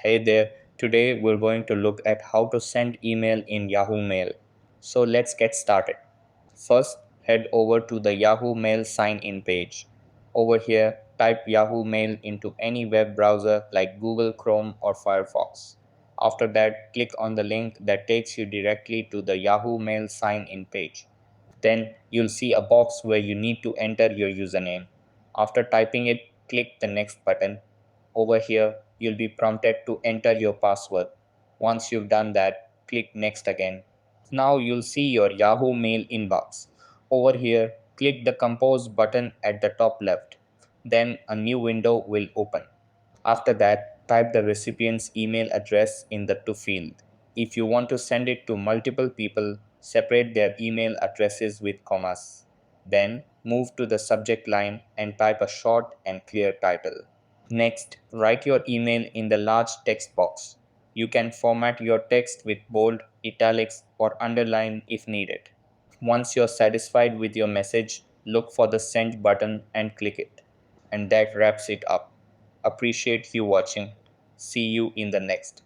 Hey there, today we're going to look at how to send email in Yahoo Mail. So let's get started. First, head over to the Yahoo Mail sign in page. Over here, type Yahoo Mail into any web browser like Google Chrome or Firefox. After that, click on the link that takes you directly to the Yahoo Mail sign in page. Then you'll see a box where you need to enter your username. After typing it, click the next button. Over here, you'll be prompted to enter your password. Once you've done that, click next again. Now you'll see your Yahoo Mail inbox. Over here, click the Compose button at the top left. Then a new window will open. After that, type the recipient's email address in the to field. If you want to send it to multiple people, separate their email addresses with commas. Then move to the subject line and type a short and clear title. Next, write your email in the large text box. You can format your text with bold, italics, or underline if needed. Once you're satisfied with your message, look for the send button and click it. And that wraps it up. Appreciate you watching. See you in the next.